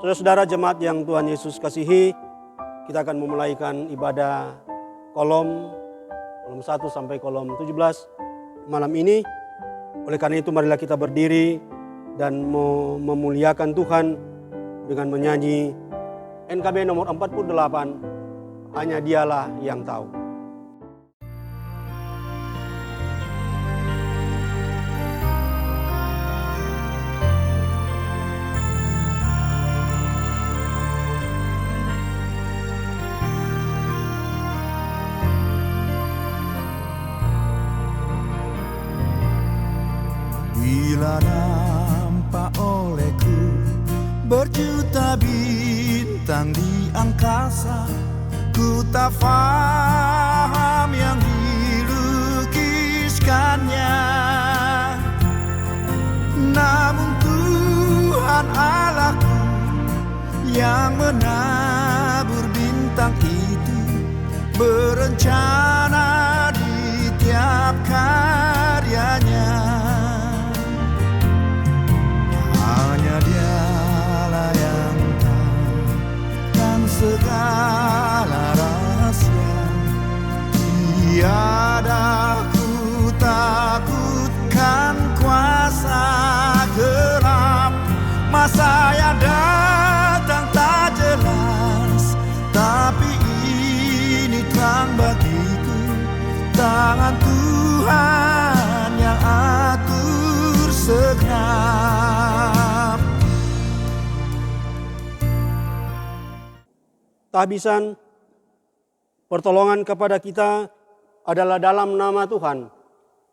Saudara-saudara jemaat yang Tuhan Yesus kasihi, kita akan memulaikan ibadah kolom 1 sampai kolom 17 malam ini. Oleh karena itu marilah kita berdiri dan memuliakan Tuhan dengan menyanyi NKB nomor 48, Hanya Dialah yang Tahu. Bila nampak olehku berjuta bintang di angkasa, ku tak faham yang dilukiskannya. Namun Tuhan Allahku yang menabur bintang itu berencana di tiap karyanya. Hanya Dialah yang tahu dan segala rahasia. Tiada ku takutkan kuasa gelap. Masa yang datang tak jelas, tapi ini terang bagiku. Tangan Tuhan yang atur segenap. Tahbisan pertolongan kepada kita adalah dalam nama Tuhan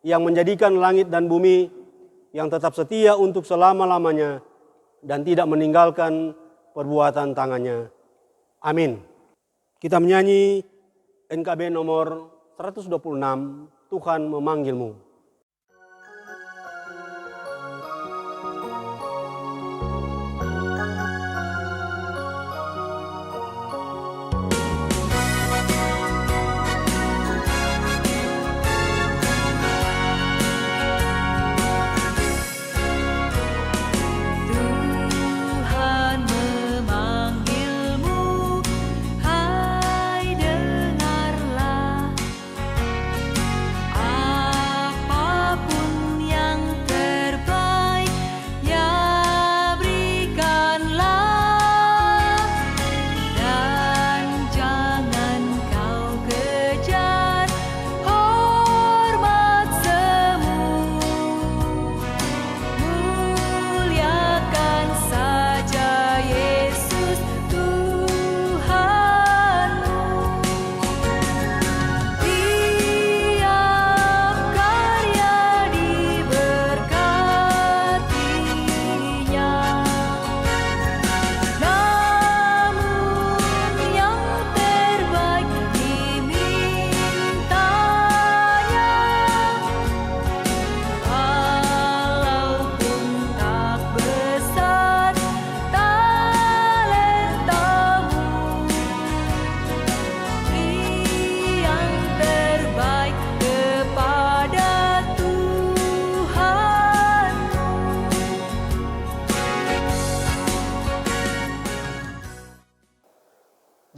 yang menjadikan langit dan bumi, yang tetap setia untuk selama-lamanya dan tidak meninggalkan perbuatan tangannya. Amin. Kita menyanyi NKB nomor 126, Tuhan Memanggilmu.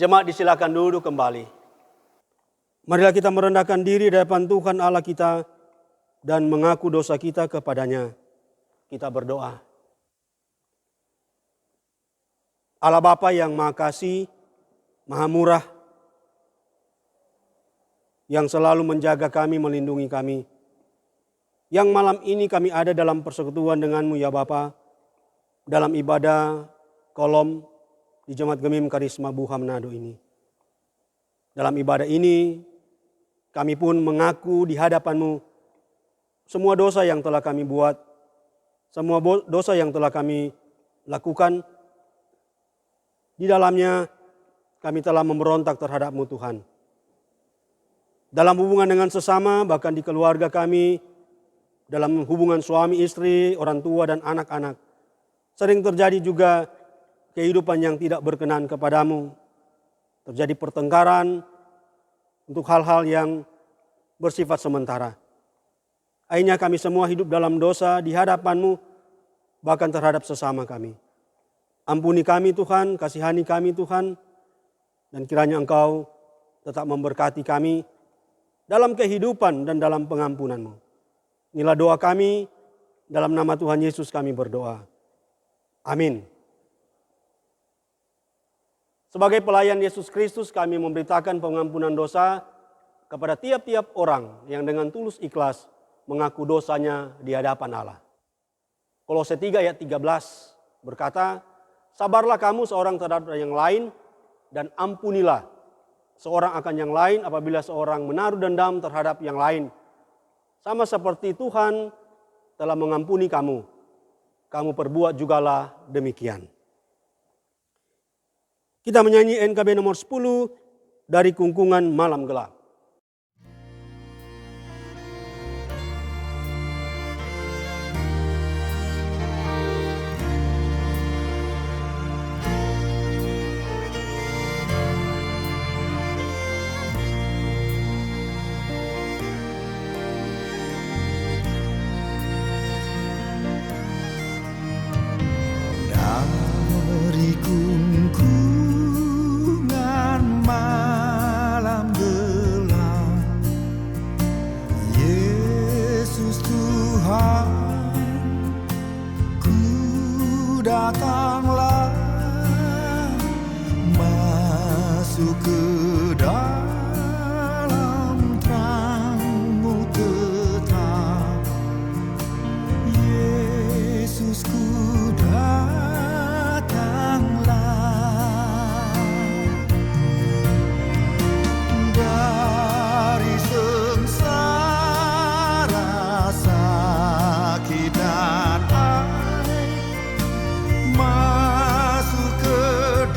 Jemaat disilakan duduk kembali. Marilah kita merendahkan diri di hadapan Tuhan Allah kita dan mengaku dosa kita kepadanya. Kita berdoa. Allah Bapa yang Maha Kasih, Maha Murah, yang selalu menjaga kami, melindungi kami. Yang malam ini kami ada dalam persekutuan denganmu ya Bapa, dalam ibadah kolom di Jemaat Gemim Karisma Buha Manado ini. Dalam ibadah ini, kami pun mengaku di hadapan-Mu semua dosa yang telah kami buat, semua dosa yang telah kami lakukan. Di dalamnya kami telah memberontak terhadap-Mu Tuhan. Dalam hubungan dengan sesama, bahkan di keluarga kami, dalam hubungan suami istri, orang tua dan anak-anak, sering terjadi juga kehidupan yang tidak berkenan kepadamu. Terjadi pertengkaran untuk hal-hal yang bersifat sementara. Akhirnya kami semua hidup dalam dosa di hadapan-Mu, bahkan terhadap sesama kami. Ampuni kami Tuhan, kasihani kami Tuhan, dan kiranya Engkau tetap memberkati kami dalam kehidupan dan dalam pengampunan-Mu. Inilah doa kami, dalam nama Tuhan Yesus kami berdoa. Amin. Sebagai pelayan Yesus Kristus, kami memberitakan pengampunan dosa kepada tiap-tiap orang yang dengan tulus ikhlas mengaku dosanya di hadapan Allah. Kolose 3 ayat 13 berkata, sabarlah kamu seorang terhadap yang lain dan ampunilah seorang akan yang lain apabila seorang menaruh dendam terhadap yang lain. Sama seperti Tuhan telah mengampuni kamu, kamu perbuat jugalah demikian. Kita menyanyi NKB nomor 10 dari Kungkungan Malam Gelap. Dari kungkungan malam gelap, Yesus Tuhan, ku datanglah masuk ke dalam terang-Mu tetap, Yesus ku dari sengsara sakit dan air, masuk ke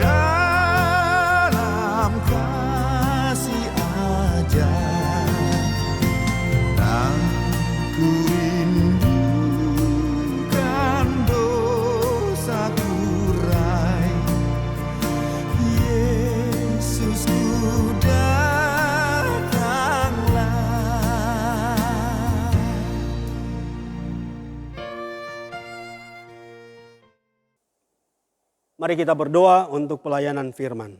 dalam kasih ajaib. Aku rindukan dosaku rai, Yesus ku datanglah. Mari kita berdoa untuk pelayanan firman.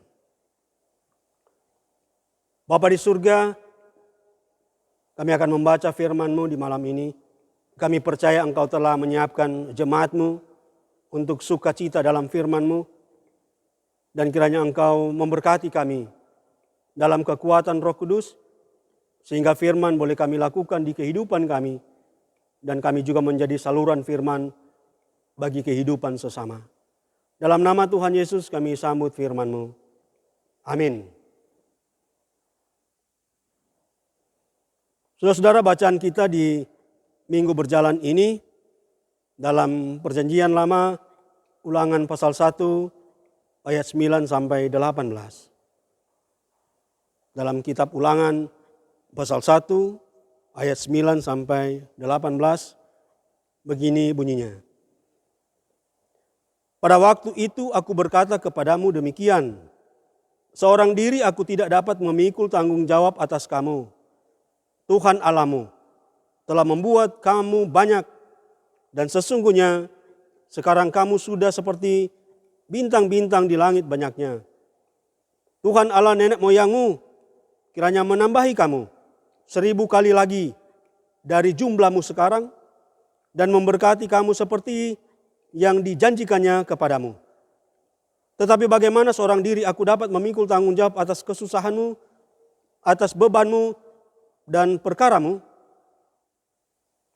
Bapa di surga, kami akan membaca firman-Mu di malam ini. Kami percaya Engkau telah menyiapkan jemaat-Mu untuk sukacita dalam firman-Mu. Dan kiranya Engkau memberkati kami dalam kekuatan Roh Kudus, sehingga firman boleh kami lakukan di kehidupan kami, dan kami juga menjadi saluran firman bagi kehidupan sesama. Dalam nama Tuhan Yesus kami sambut firman-Mu. Amin. Saudara-saudara, bacaan kita di minggu berjalan ini dalam Perjanjian Lama, Ulangan pasal 1 ayat 9 sampai 18. Dalam kitab Ulangan pasal 1 ayat 9 sampai 18 begini bunyinya. Pada waktu itu aku berkata kepadamu demikian, seorang diri aku tidak dapat memikul tanggung jawab atas kamu. Tuhan Allahmu telah membuat kamu banyak, dan sesungguhnya sekarang kamu sudah seperti bintang-bintang di langit banyaknya. Tuhan Allah nenek moyangmu kiranya menambahi kamu 1000 kali lagi dari jumlahmu sekarang, dan memberkati kamu seperti yang dijanjikannya kepadamu. Tetapi bagaimana seorang diri aku dapat memikul tanggung jawab atas kesusahanmu, atas bebanmu dan perkaramu?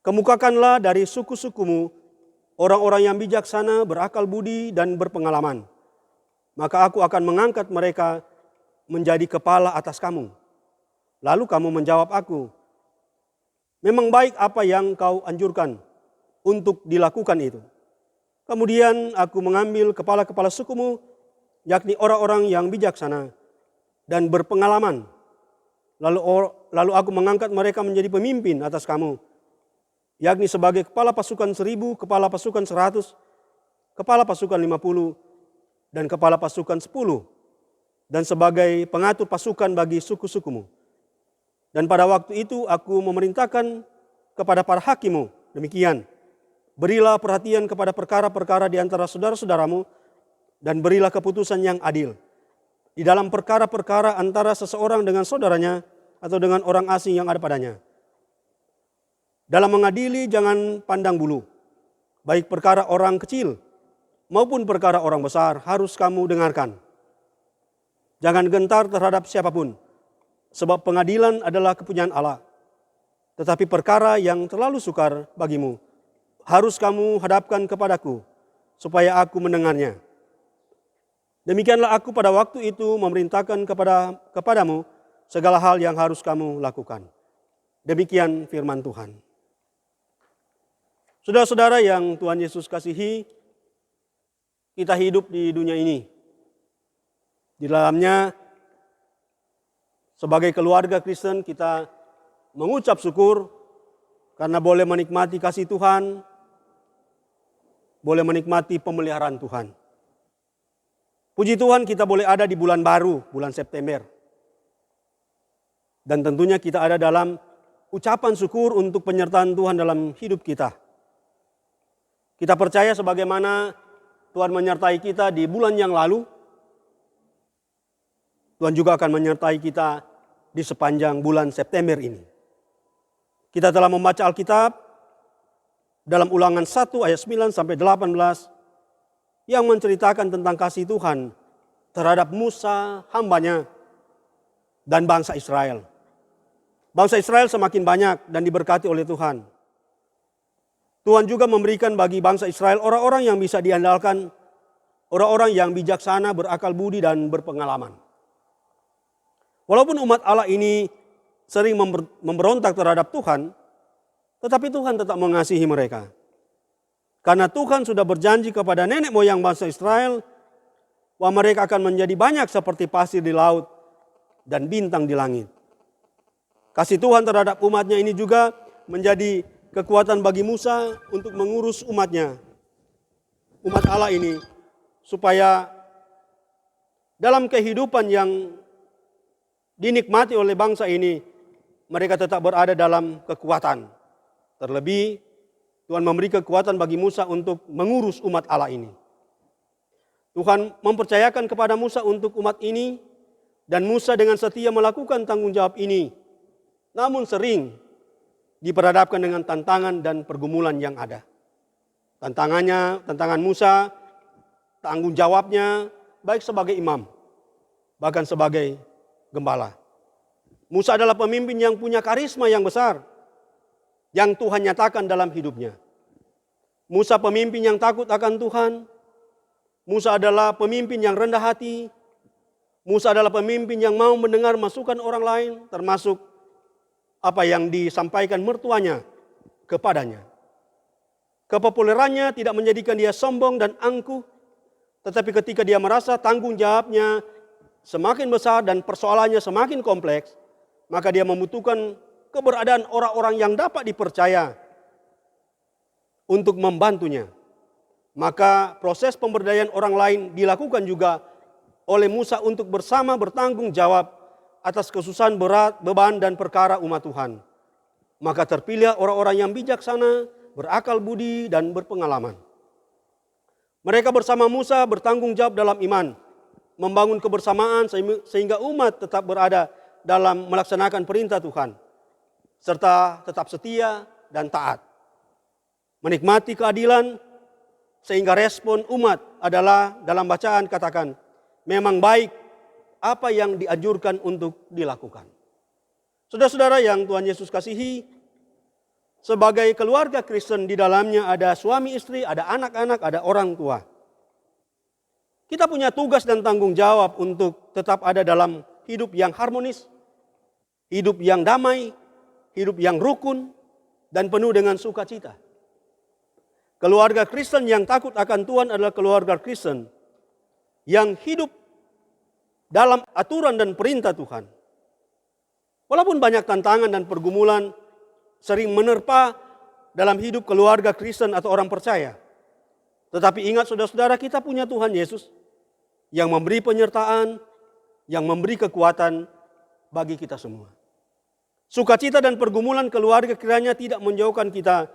Kemukakanlah dari suku-sukumu orang-orang yang bijaksana, berakal budi dan berpengalaman. Maka aku akan mengangkat mereka menjadi kepala atas kamu. Lalu kamu menjawab aku, memang baik apa yang kau anjurkan untuk dilakukan itu. Kemudian aku mengambil kepala-kepala sukumu, yakni orang-orang yang bijaksana dan berpengalaman. Lalu aku mengangkat mereka menjadi pemimpin atas kamu, yakni sebagai kepala pasukan 1000, kepala pasukan 100, kepala pasukan 50, dan kepala pasukan 10, dan sebagai pengatur pasukan bagi suku-sukumu. Dan pada waktu itu aku memerintahkan kepada para hakimu demikian, berilah perhatian kepada perkara-perkara di antara saudara-saudaramu dan berilah keputusan yang adil di dalam perkara-perkara antara seseorang dengan saudaranya atau dengan orang asing yang ada padanya. Dalam mengadili jangan pandang bulu, baik perkara orang kecil maupun perkara orang besar harus kamu dengarkan. Jangan gentar terhadap siapapun, sebab pengadilan adalah kepunyaan Allah. Tetapi perkara yang terlalu sukar bagimu harus kamu hadapkan kepadaku, supaya aku mendengarnya. Demikianlah aku pada waktu itu memerintahkan kepadamu segala hal yang harus kamu lakukan. Demikian firman Tuhan. Saudara-saudara yang Tuhan Yesus kasihi, kita hidup di dunia ini. Di dalamnya, sebagai keluarga Kristen, kita mengucap syukur karena boleh menikmati kasih Tuhan, boleh menikmati pemeliharaan Tuhan. Puji Tuhan kita boleh ada di bulan baru, bulan September. Dan tentunya kita ada dalam ucapan syukur untuk penyertaan Tuhan dalam hidup kita. Kita percaya sebagaimana Tuhan menyertai kita di bulan yang lalu, Tuhan juga akan menyertai kita di sepanjang bulan September ini. Kita telah membaca Alkitab dalam Ulangan 1 ayat 9 sampai 18 yang menceritakan tentang kasih Tuhan terhadap Musa hambanya dan bangsa Israel. Bangsa Israel semakin banyak dan diberkati oleh Tuhan. Tuhan juga memberikan bagi bangsa Israel orang-orang yang bisa diandalkan, orang-orang yang bijaksana, berakal budi dan berpengalaman. Walaupun umat Allah ini sering memberontak terhadap Tuhan, tetapi Tuhan tetap mengasihi mereka. Karena Tuhan sudah berjanji kepada nenek moyang bangsa Israel bahwa mereka akan menjadi banyak seperti pasir di laut dan bintang di langit. Kasih Tuhan terhadap umatnya ini juga menjadi kekuatan bagi Musa untuk mengurus umatnya, umat Allah ini, supaya dalam kehidupan yang dinikmati oleh bangsa ini, mereka tetap berada dalam kekuatan. Terlebih, Tuhan memberi kekuatan bagi Musa untuk mengurus umat Allah ini. Tuhan mempercayakan kepada Musa untuk umat ini, dan Musa dengan setia melakukan tanggung jawab ini. Namun sering diperhadapkan dengan tantangan dan pergumulan yang ada. Tantangan Musa, tanggung jawabnya, baik sebagai imam, bahkan sebagai gembala. Musa adalah pemimpin yang punya karisma yang besar, yang Tuhan nyatakan dalam hidupnya. Musa pemimpin yang takut akan Tuhan. Musa adalah pemimpin yang rendah hati. Musa adalah pemimpin yang mau mendengar masukan orang lain, termasuk apa yang disampaikan mertuanya kepadanya. Kepopulerannya tidak menjadikan dia sombong dan angkuh, tetapi ketika dia merasa tanggung jawabnya semakin besar dan persoalannya semakin kompleks, maka dia membutuhkan keberadaan orang-orang yang dapat dipercaya untuk membantunya. Maka proses pemberdayaan orang lain dilakukan juga oleh Musa untuk bersama bertanggung jawab atas kesusahan berat, beban dan perkara umat Tuhan. Maka terpilih orang-orang yang bijaksana, berakal budi dan berpengalaman. Mereka bersama Musa bertanggung jawab dalam iman, membangun kebersamaan sehingga umat tetap berada dalam melaksanakan perintah Tuhan, serta tetap setia dan taat. Menikmati keadilan sehingga respon umat adalah dalam bacaan katakan, memang baik apa yang dianjurkan untuk dilakukan. Saudara-saudara yang Tuhan Yesus kasihi, sebagai keluarga Kristen di dalamnya ada suami istri, ada anak-anak, ada orang tua. Kita punya tugas dan tanggung jawab untuk tetap ada dalam hidup yang harmonis, hidup yang damai, hidup yang rukun, dan penuh dengan sukacita. Keluarga Kristen yang takut akan Tuhan adalah keluarga Kristen yang hidup dalam aturan dan perintah Tuhan. Walaupun banyak tantangan dan pergumulan sering menerpa dalam hidup keluarga Kristen atau orang percaya. Tetapi ingat saudara-saudara, kita punya Tuhan Yesus yang memberi penyertaan, yang memberi kekuatan bagi kita semua. Sukacita dan pergumulan keluarga kiranya tidak menjauhkan kita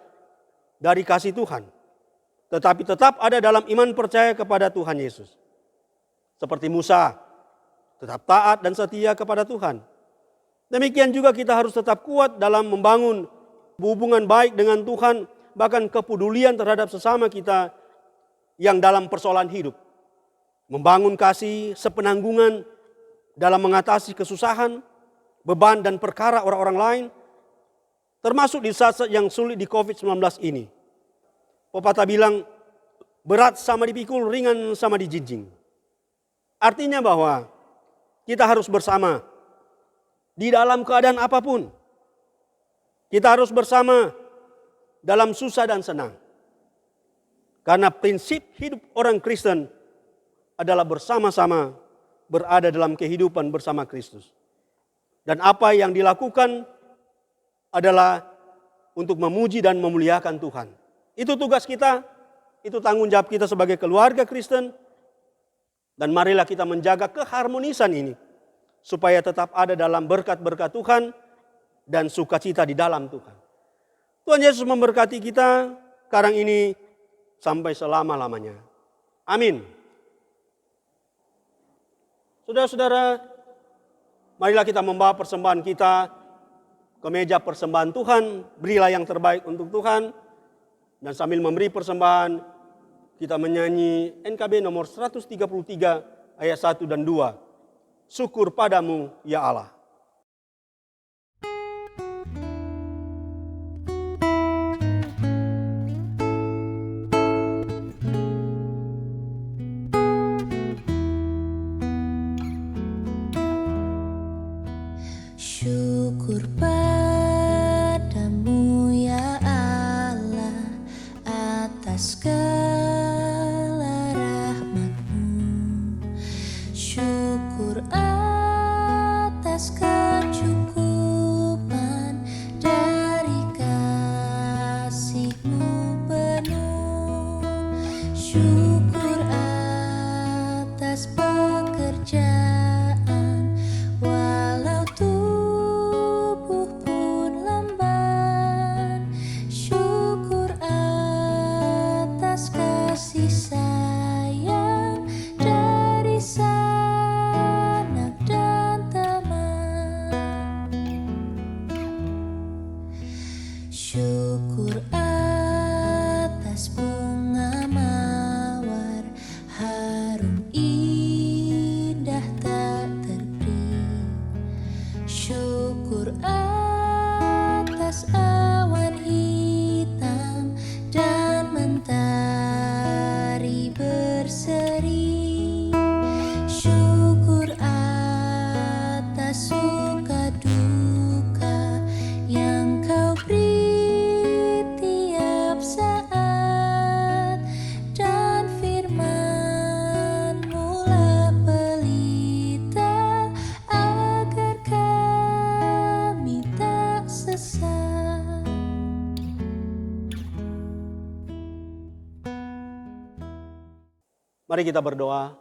dari kasih Tuhan, tetapi tetap ada dalam iman percaya kepada Tuhan Yesus. seperti Musa, tetap taat dan setia kepada Tuhan. Demikian juga kita harus tetap kuat dalam membangun hubungan baik dengan Tuhan, bahkan kepedulian terhadap sesama kita yang dalam persoalan hidup. Membangun kasih, sepenanggungan dalam mengatasi kesusahan, beban dan perkara orang-orang lain, termasuk di saat yang sulit di COVID-19 ini. Pepatah bilang, berat sama dipikul, ringan sama dijinjing. Artinya bahwa kita harus bersama di dalam keadaan apapun. Kita harus bersama dalam susah dan senang. Karena prinsip hidup orang Kristen adalah bersama-sama berada dalam kehidupan bersama Kristus. Dan apa yang dilakukan adalah untuk memuji dan memuliakan Tuhan. Itu tugas kita, itu tanggung jawab kita sebagai keluarga Kristen. Dan marilah kita menjaga keharmonisan ini, supaya tetap ada dalam berkat-berkat Tuhan dan sukacita di dalam Tuhan. Tuhan Yesus memberkati kita sekarang ini sampai selama-lamanya. Amin. Saudara-saudara, marilah kita membawa persembahan kita ke meja persembahan Tuhan. Berilah yang terbaik untuk Tuhan. Dan sambil memberi persembahan, kita menyanyi NKB nomor 133 ayat 1 dan 2. Syukur padamu ya Allah. Syukur padamu ya Allah atas segala rahmat-Mu. Syukur atas kecukupan dari kasih-Mu penuh. Syukur atas pekerjaan walau tubuh pun lamban. Syukur atas kasih sayang dari sanak dan teman. Syukur atas bunga mawar harum indah tak terperi. Syukur atas awan hitam dan mentari berseri. Syukur atas suka duka yang Kau beri tiap saat, dan firman-Mu lah pelita agar kami tak sesat. Mari kita berdoa.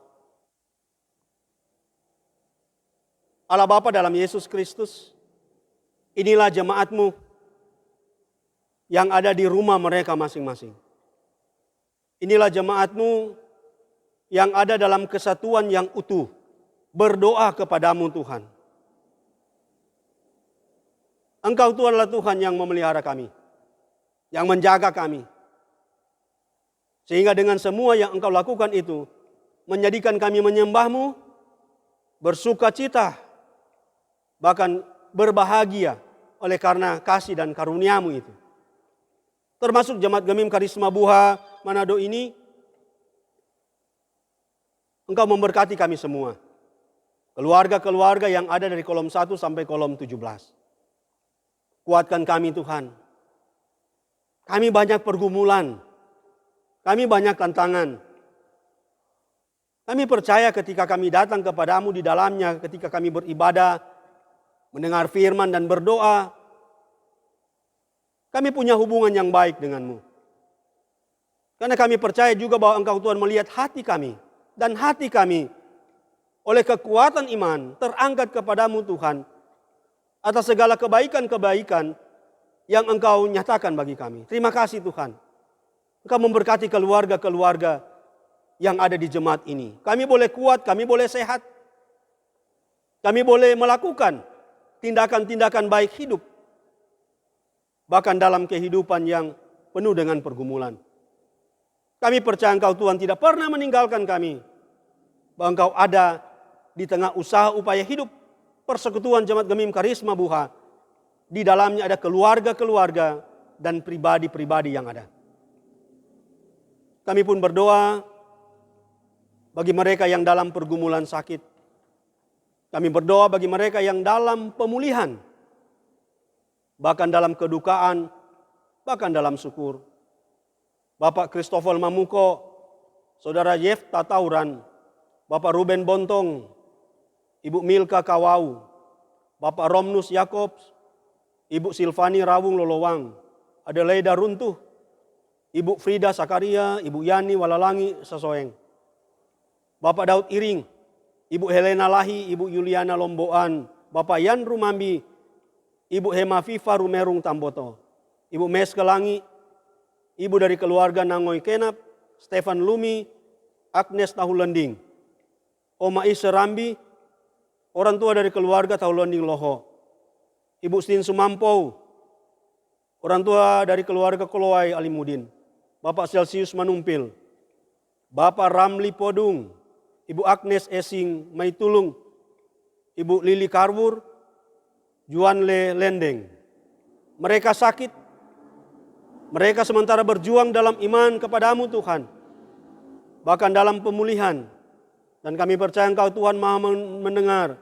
Allah Bapa dalam Yesus Kristus, inilah jemaat-Mu yang ada di rumah mereka masing-masing. Inilah jemaat-Mu yang ada dalam kesatuan yang utuh, berdoa kepadamu Tuhan. Engkau Tuhan adalah Tuhan yang memelihara kami, yang menjaga kami. Sehingga dengan semua yang Engkau lakukan itu, menjadikan kami menyembah-Mu, bersuka cita, bahkan berbahagia oleh karena kasih dan karunia-Mu itu. Termasuk Jemaat Gemim Karisma Buha Manado ini, Engkau memberkati kami semua. Keluarga-keluarga yang ada dari kolom 1 sampai kolom 17. Kuatkan kami Tuhan. Kami banyak pergumulan. Kami banyak tantangan. Kami percaya ketika kami datang kepadamu di dalamnya, ketika kami beribadah, mendengar firman dan berdoa, kami punya hubungan yang baik denganmu. Karena kami percaya juga bahwa Engkau Tuhan melihat hati kami. Dan hati kami oleh kekuatan iman terangkat kepadamu Tuhan. Atas segala kebaikan-kebaikan yang Engkau nyatakan bagi kami. Terima kasih Tuhan. Engkau memberkati keluarga-keluarga yang ada di jemaat ini. Kami boleh kuat, kami boleh sehat. Kami boleh melakukan tindakan-tindakan baik hidup. Bahkan dalam kehidupan yang penuh dengan pergumulan. Kami percaya Engkau Tuhan tidak pernah meninggalkan kami. Bahwa Engkau ada di tengah usaha upaya hidup persekutuan Jemaat Gemim Karisma Buha. Di dalamnya ada keluarga-keluarga dan pribadi-pribadi yang ada. Kami pun berdoa bagi mereka yang dalam pergumulan sakit. Kami berdoa bagi mereka yang dalam pemulihan. Bahkan dalam kedukaan, bahkan dalam syukur. Bapak Christopher Mamuko, Saudara Yefta Tauran, Bapak Ruben Bontong, Ibu Milka Kawau, Bapak Romnus Yakobs, Ibu Silvani Rawung Lolowang, Adelaida Runtuh, Ibu Frida Sakaria, Ibu Yani Walalangi Sasoeng, Bapak Daud Iring, Ibu Helena Lahi, Ibu Yuliana Lomboan, Bapak Yan Rumambi, Ibu Hema Viva Rumerung Tamboto, Ibu Mes Kelangi, Ibu dari keluarga Nangoy Kenap, Stefan Lumi, Agnes Tahulending, Oma Ise Rambi, orang tua dari keluarga Tahulending Loho, Ibu Stin Sumampou, orang tua dari keluarga Kolowai Alimudin, Bapak Celsius Manumpil, Bapak Ramli Podung, Ibu Agnes Esing Maitulung, Ibu Lili Karwur, Juan Le Lendeng. Mereka sakit, mereka sementara berjuang dalam iman kepadamu Tuhan, bahkan dalam pemulihan. Dan kami percaya Engkau Tuhan Maha mendengar,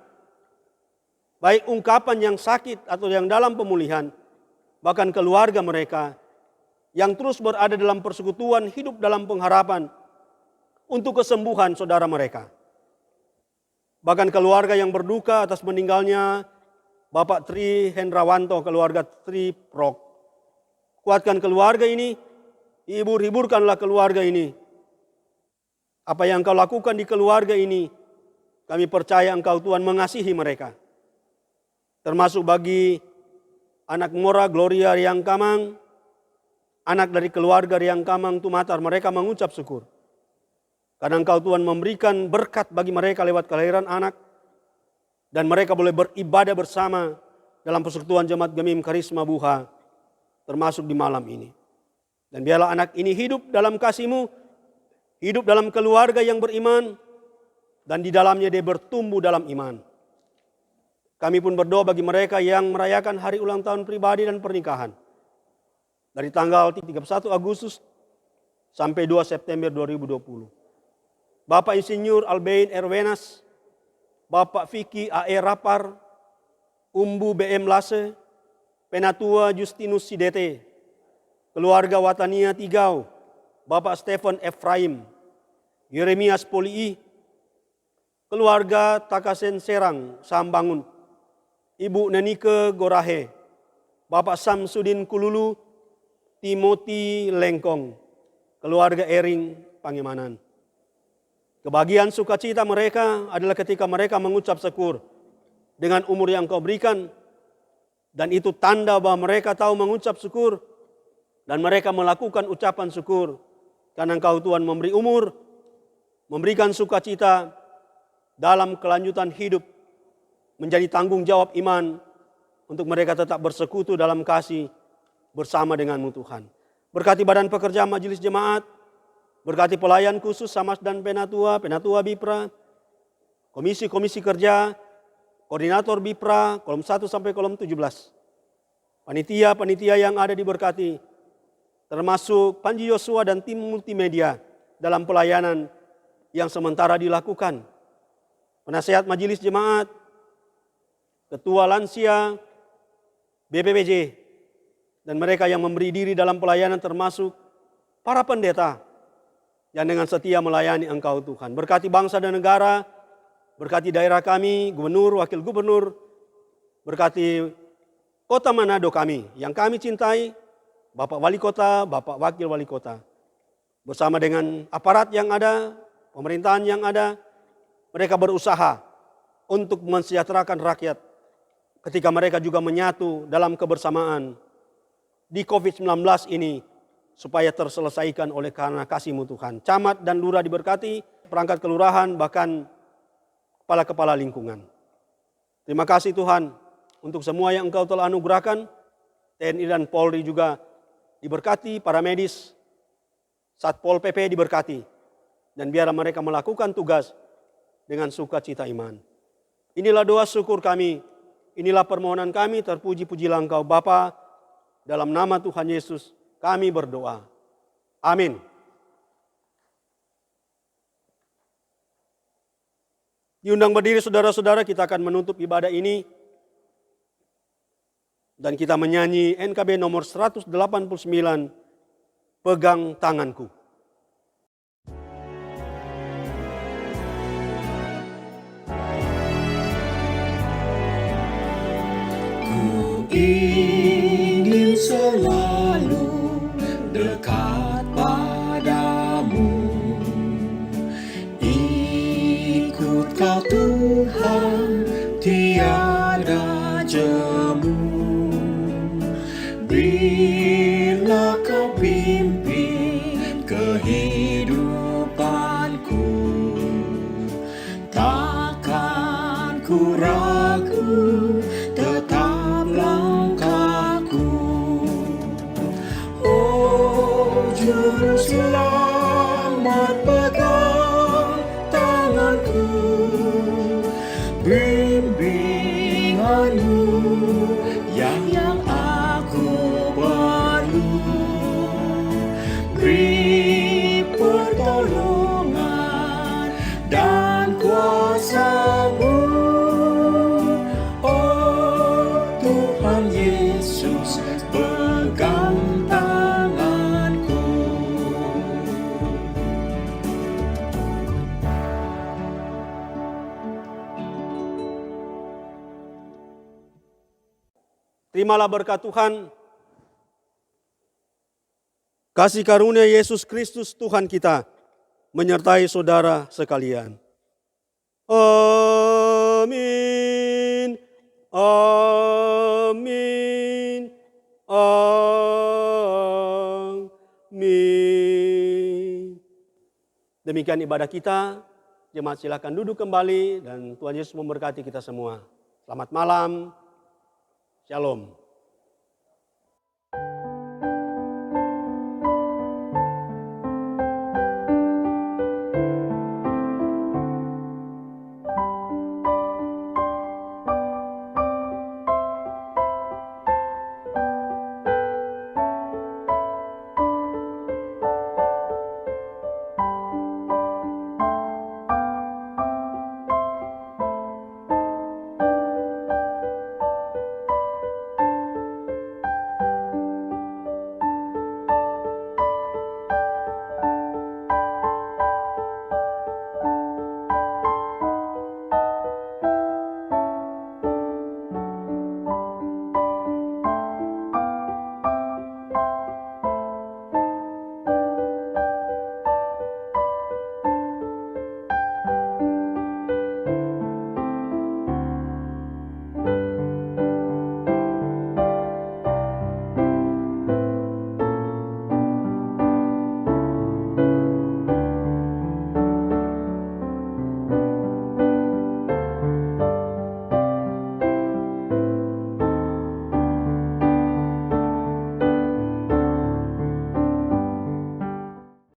baik ungkapan yang sakit atau yang dalam pemulihan, bahkan keluarga mereka yang terus berada dalam persekutuan hidup dalam pengharapan untuk kesembuhan saudara mereka. Bahkan keluarga yang berduka atas meninggalnya Bapak Tri Hendrawanto, keluarga Tri Prok. Kuatkan keluarga ini, hibur-hiburkanlah keluarga ini. Apa yang Engkau lakukan di keluarga ini, kami percaya Engkau Tuhan mengasihi mereka. Termasuk bagi anak Mora Gloria Riang Kamang, anak dari keluarga Riang Kamang Tumatar, mereka mengucap syukur. Karena Engkau Tuhan memberikan berkat bagi mereka lewat kelahiran anak. Dan mereka boleh beribadah bersama dalam persekutuan Jemaat Gemim Karisma Buha. Termasuk di malam ini. Dan biarlah anak ini hidup dalam kasih-Mu. Hidup dalam keluarga yang beriman. Dan di dalamnya dia bertumbuh dalam iman. Kami pun berdoa bagi mereka yang merayakan hari ulang tahun pribadi dan pernikahan. Dari tanggal 31 Agustus sampai 2 September 2020. Bapak Insinyur Albein Erwenas, Bapak Vicky A.E. Rapar, Umbu B.M. Lase, Penatua Justinus Sidete, keluarga Watania Tigau, Bapak Stephen Efraim, Yeremias Polii, keluarga Takasen Serang, Sambangun, Ibu Nenike Gorahe, Bapak Samsudin Kululu, Timothy Lengkong, keluarga Ering Pangemanan. Kebahagiaan sukacita mereka adalah ketika mereka mengucap syukur dengan umur yang Kau berikan. Dan itu tanda bahwa mereka tahu mengucap syukur. Dan mereka melakukan ucapan syukur. Karena Engkau Tuhan memberi umur, memberikan sukacita dalam kelanjutan hidup. Menjadi tanggung jawab iman untuk mereka tetap bersekutu dalam kasih bersama dengan-Mu Tuhan. Berkati badan pekerja majelis jemaat, berkati pelayan khusus Samas dan Penatua, Penatua Bipra, komisi-komisi kerja, koordinator Bipra, kolom 1 sampai kolom 17. Panitia-panitia yang ada diberkati, termasuk Panji Yosua dan tim multimedia dalam pelayanan yang sementara dilakukan. Penasehat majelis jemaat, ketua lansia, BPPJ, dan mereka yang memberi diri dalam pelayanan termasuk para pendeta, yang dengan setia melayani Engkau Tuhan. Berkati bangsa dan negara, berkati daerah kami, gubernur, wakil gubernur, berkati kota Manado kami, yang kami cintai, Bapak Wali Kota, Bapak Wakil Wali Kota. Bersama dengan aparat yang ada, pemerintahan yang ada, mereka berusaha untuk mensejahterakan rakyat ketika mereka juga menyatu dalam kebersamaan di COVID-19 ini supaya terselesaikan oleh karena kasih-Mu Tuhan. Camat dan lurah diberkati, perangkat kelurahan, bahkan kepala-kepala lingkungan. Terima kasih Tuhan untuk semua yang Engkau telah anugerahkan. TNI dan Polri juga diberkati, para medis, Satpol PP diberkati. Dan biar mereka melakukan tugas dengan sukacita iman. Inilah doa syukur kami, inilah permohonan kami, terpuji-pujilah Engkau Bapa, dalam nama Tuhan Yesus kami berdoa. Amin. Diundang berdiri saudara-saudara, kita akan menutup ibadah ini. Dan kita menyanyi NKB nomor 189, Pegang Tanganku. Ku ingin selalu dekat padamu, ikut Kau Tuhan, tiada jemu. Bila Kau pimpin kehidupanku, takkan ku ragu, tetap langkahku. Oh Juru Selamat, pegang tanganku, bimbinganmu yang aku perlu. Beri pertolongan dan kuasa-Mu, oh Tuhan Yesus, pegang tanganku. Terimalah berkat Tuhan, kasih karunia Yesus Kristus Tuhan kita menyertai saudara sekalian. Amin. Amin. Amin. Demikian ibadah kita. Jemaat silakan duduk kembali dan Tuhan Yesus memberkati kita semua. Selamat malam. Shalom.